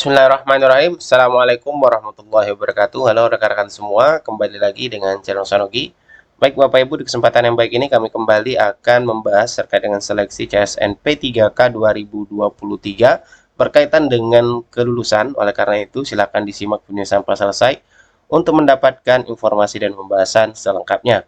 Bismillahirrahmanirrahim. Assalamualaikum warahmatullahi wabarakatuh. Halo rekan-rekan semua, kembali lagi dengan channel Sanogi. Baik Bapak Ibu, di kesempatan yang baik ini kami kembali akan membahas terkait dengan seleksi CSN P3K 2023 berkaitan dengan kelulusan. Oleh karena itu, silakan disimak video sampai selesai untuk mendapatkan informasi dan pembahasan selengkapnya.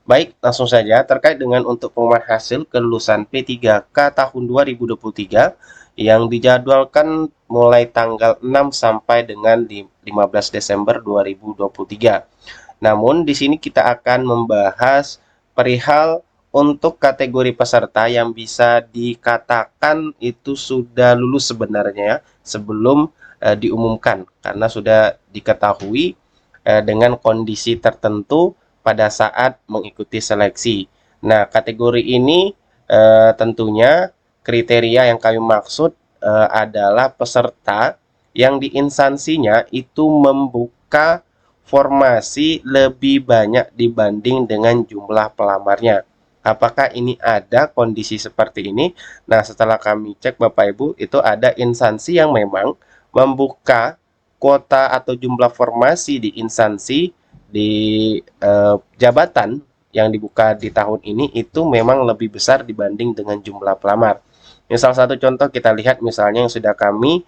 Baik, langsung saja terkait dengan untuk pengumuman hasil kelulusan P3K tahun 2023 yang dijadwalkan mulai tanggal 6 sampai dengan 15 Desember 2023. Namun di sini kita akan membahas perihal untuk kategori peserta yang bisa dikatakan itu sudah lulus sebenarnya sebelum diumumkan karena sudah diketahui dengan kondisi tertentu pada saat mengikuti seleksi. Nah, kategori ini tentunya kriteria yang kami maksud adalah peserta yang di instansinya itu membuka formasi lebih banyak dibanding dengan jumlah pelamarnya. Apakah ini ada kondisi seperti ini? Nah, setelah kami cek Bapak Ibu, itu ada instansi yang memang membuka kuota atau jumlah formasi di instansi di jabatan yang dibuka di tahun ini itu memang lebih besar dibanding dengan jumlah pelamar. Misal satu contoh kita lihat misalnya yang sudah kami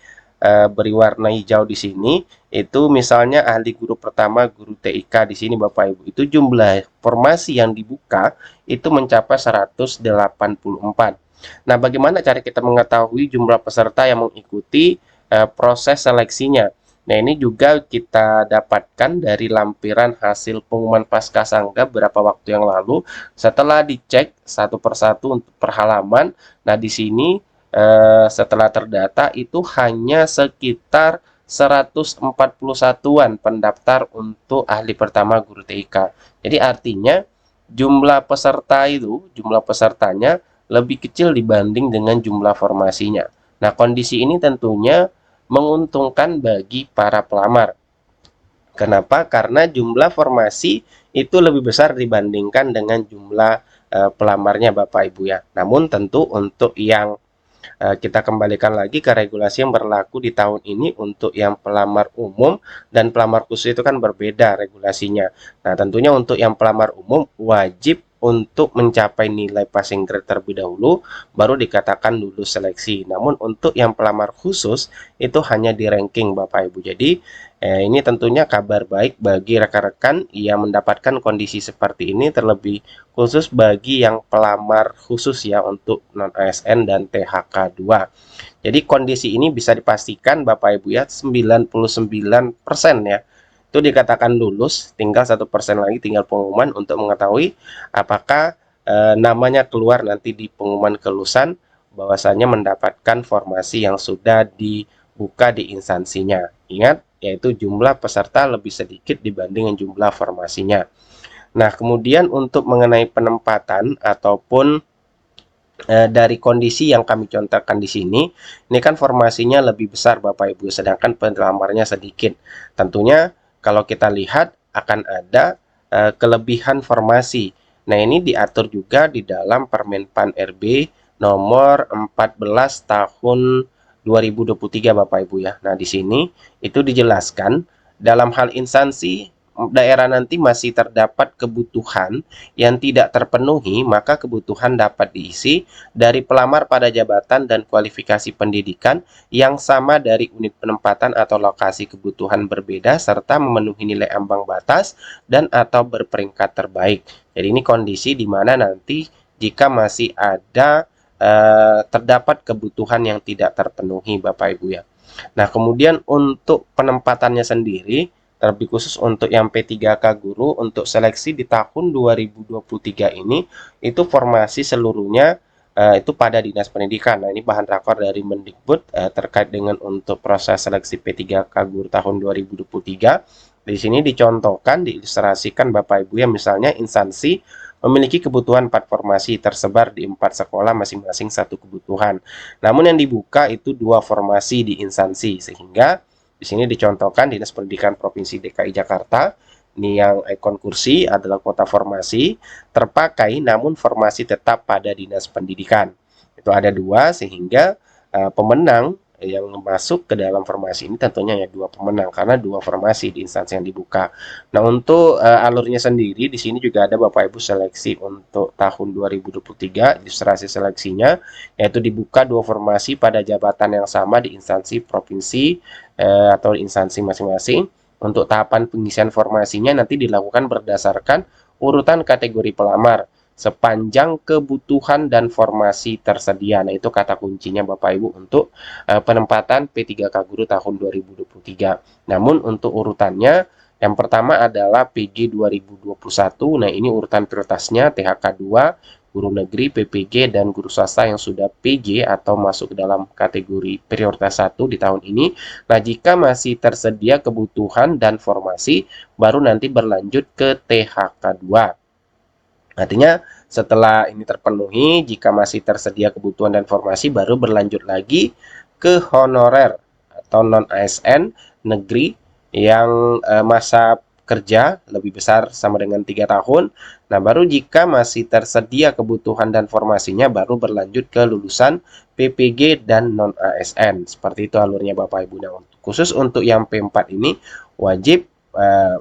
beri warna hijau di sini itu misalnya ahli guru pertama guru TIK di sini Bapak Ibu itu jumlah formasi yang dibuka itu mencapai 184. Nah, bagaimana cara kita mengetahui jumlah peserta yang mengikuti proses seleksinya? Nah, ini juga kita dapatkan dari lampiran hasil pengumuman Paskasangga beberapa waktu yang lalu setelah dicek satu persatu untuk per halaman. Nah, di sini setelah terdata itu hanya sekitar 141-an pendaftar untuk ahli pertama guru TIK. Jadi artinya jumlah peserta itu, jumlah pesertanya lebih kecil dibanding dengan jumlah formasinya. Nah, kondisi ini tentunya menguntungkan bagi para pelamar. Kenapa? Karena jumlah formasi itu lebih besar dibandingkan dengan jumlah pelamarnya Bapak Ibu ya. Namun tentu untuk yang kita kembalikan lagi ke regulasi yang berlaku di tahun ini untuk yang pelamar umum dan pelamar khusus itu kan berbeda regulasinya. Nah, tentunya untuk yang pelamar umum wajib untuk mencapai nilai passing grade terlebih dahulu baru dikatakan lulus seleksi. Namun untuk yang pelamar khusus itu hanya di ranking Bapak Ibu. Jadi ini tentunya kabar baik bagi rekan-rekan yang mendapatkan kondisi seperti ini terlebih khusus bagi yang pelamar khusus ya untuk non ASN dan THK 2. Jadi kondisi ini bisa dipastikan Bapak Ibu ya 99% ya itu dikatakan lulus, tinggal 1% lagi tinggal pengumuman untuk mengetahui apakah namanya keluar nanti di pengumuman kelulusan bahwasanya mendapatkan formasi yang sudah dibuka di instansinya. Ingat, yaitu jumlah peserta lebih sedikit dibanding jumlah formasinya. Nah, kemudian untuk mengenai penempatan ataupun dari kondisi yang kami contohkan di sini, ini kan formasinya lebih besar Bapak Ibu, sedangkan pelamarnya sedikit. Tentunya kalau kita lihat akan ada kelebihan formasi. Nah, ini diatur juga di dalam Permenpan RB nomor 14 tahun 2023 Bapak Ibu ya. Nah, di sini itu dijelaskan dalam hal instansi daerah nanti masih terdapat kebutuhan yang tidak terpenuhi, maka kebutuhan dapat diisi dari pelamar pada jabatan dan kualifikasi pendidikan yang sama dari unit penempatan atau lokasi kebutuhan berbeda serta memenuhi nilai ambang batas dan atau berperingkat terbaik. Jadi ini kondisi di mana nanti jika masih ada terdapat kebutuhan yang tidak terpenuhi Bapak Ibu ya. Nah, kemudian untuk penempatannya sendiri terlebih khusus untuk yang P3K guru untuk seleksi di tahun 2023 ini itu formasi seluruhnya itu pada Dinas Pendidikan. Nah, ini bahan rakor dari Mendikbud terkait dengan untuk proses seleksi P3K guru tahun 2023. Di sini dicontohkan, diilustrasikan Bapak Ibu ya, misalnya instansi memiliki kebutuhan 4 formasi tersebar di 4 sekolah masing-masing satu kebutuhan. Namun yang dibuka itu 2 formasi di instansi sehingga di sini dicontohkan Dinas Pendidikan Provinsi DKI Jakarta. Ini yang ikon kursi adalah kuota formasi terpakai namun formasi tetap pada Dinas Pendidikan. Itu ada 2 sehingga pemenang yang masuk ke dalam formasi ini tentunya ya dua pemenang karena dua formasi di instansi yang dibuka. Nah, untuk alurnya sendiri di sini juga ada Bapak Ibu seleksi untuk tahun 2023, ilustrasi seleksinya yaitu dibuka dua formasi pada jabatan yang sama di instansi provinsi atau instansi masing-masing. Untuk tahapan pengisian formasinya nanti dilakukan berdasarkan urutan kategori pelamar sepanjang kebutuhan dan formasi tersedia. Nah, itu kata kuncinya Bapak Ibu untuk penempatan P3K Guru tahun 2023. Namun untuk urutannya yang pertama adalah PG 2021. Nah, ini urutan prioritasnya THK 2, guru negeri, PPG, dan guru swasta yang sudah PG atau masuk ke dalam kategori prioritas 1 di tahun ini. Nah, jika masih tersedia kebutuhan dan formasi, baru nanti berlanjut ke THK 2. Artinya setelah ini terpenuhi, jika masih tersedia kebutuhan dan formasi, baru berlanjut lagi ke honorer atau non-ASN negeri yang masa kerja lebih besar sama dengan 3 tahun. Nah, baru jika masih tersedia kebutuhan dan formasinya, baru berlanjut ke lulusan PPG dan non-ASN. Seperti itu alurnya Bapak Ibu. Nah, khusus untuk yang P4 ini, wajib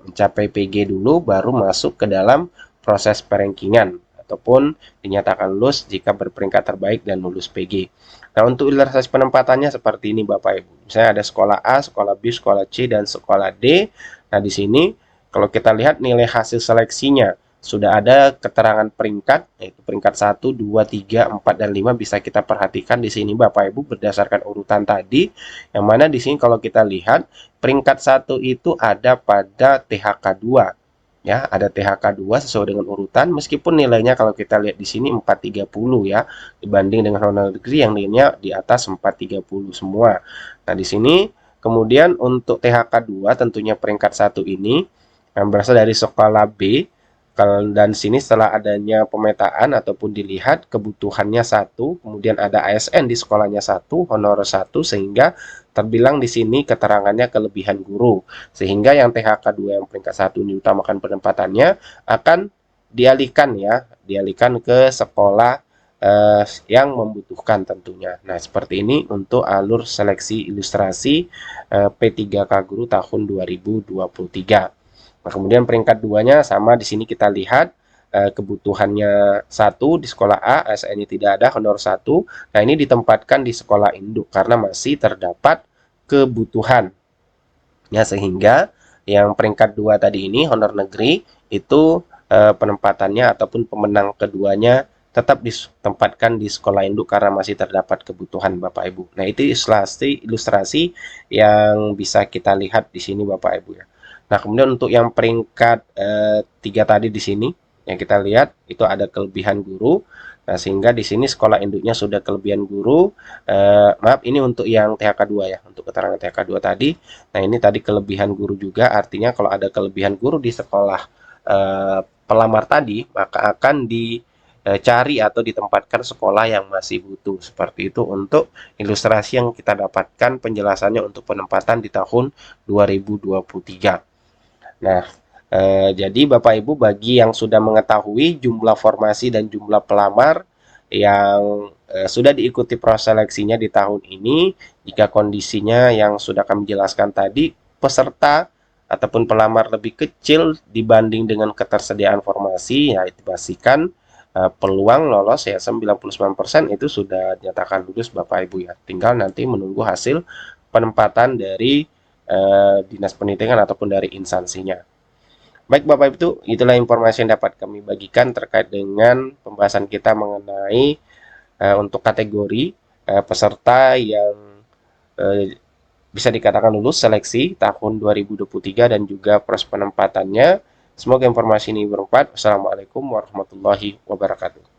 mencapai PG dulu, baru masuk ke dalam proses perankingan ataupun dinyatakan lulus jika berperingkat terbaik dan lulus PG. Nah, untuk ilustrasi penempatannya seperti ini Bapak Ibu. Misalnya ada sekolah A, sekolah B, sekolah C, dan sekolah D. Nah, di sini kalau kita lihat nilai hasil seleksinya, sudah ada keterangan peringkat, yaitu peringkat 1, 2, 3, 4, dan 5 bisa kita perhatikan di sini Bapak Ibu berdasarkan urutan tadi, yang mana di sini kalau kita lihat peringkat 1 itu ada pada THK 2. Ya, ada THK 2 sesuai dengan urutan meskipun nilainya kalau kita lihat di sini 430 ya, dibanding dengan honor negeri yang nilainya di atas 430 semua. Nah, di sini kemudian untuk THK 2 tentunya peringkat 1 ini yang berasal dari sekolah B. Dan sini setelah adanya pemetaan ataupun dilihat kebutuhannya 1, kemudian ada ASN di sekolahnya 1, honor 1, sehingga terbilang di sini keterangannya kelebihan guru. Sehingga yang THK 2 yang peringkat 1 ini utamakan penempatannya akan dialihkan ke sekolah yang membutuhkan tentunya. Nah, seperti ini untuk alur seleksi ilustrasi P3K Guru tahun 2023. Nah, kemudian peringkat 2-nya sama di sini kita lihat kebutuhannya 1 di sekolah A, ASN-nya tidak ada, honor 1. Nah, ini ditempatkan di sekolah induk karena masih terdapat kebutuhan. Ya, sehingga yang peringkat 2 tadi ini honor negeri itu penempatannya ataupun pemenang keduanya tetap ditempatkan di sekolah induk karena masih terdapat kebutuhan Bapak Ibu. Nah, itu ilustrasi yang bisa kita lihat di sini Bapak Ibu ya. Nah, kemudian untuk yang peringkat 3 tadi di sini yang kita lihat itu ada kelebihan guru. Nah, sehingga di sini sekolah induknya sudah kelebihan guru. Maaf, ini untuk yang THK 2 ya, untuk keterangan THK 2 tadi. Nah, ini tadi kelebihan guru juga, artinya kalau ada kelebihan guru di sekolah pelamar tadi, maka akan dicari atau ditempatkan sekolah yang masih butuh. Seperti itu untuk ilustrasi yang kita dapatkan penjelasannya untuk penempatan di tahun 2023. Nah, jadi Bapak Ibu bagi yang sudah mengetahui jumlah formasi dan jumlah pelamar yang sudah diikuti proses seleksinya di tahun ini, jika kondisinya yang sudah kami jelaskan tadi, peserta ataupun pelamar lebih kecil dibanding dengan ketersediaan formasi, ya itu pastikan peluang lolos ya 99% itu sudah dinyatakan lulus Bapak Ibu ya. Tinggal nanti menunggu hasil penempatan dari Dinas Pendidikan ataupun dari instansinya. Baik Bapak Ibu, itulah informasi yang dapat kami bagikan terkait dengan pembahasan kita mengenai untuk kategori peserta yang bisa dikatakan lulus seleksi tahun 2023 dan juga proses penempatannya. Semoga informasi ini bermanfaat. Wassalamualaikum warahmatullahi wabarakatuh.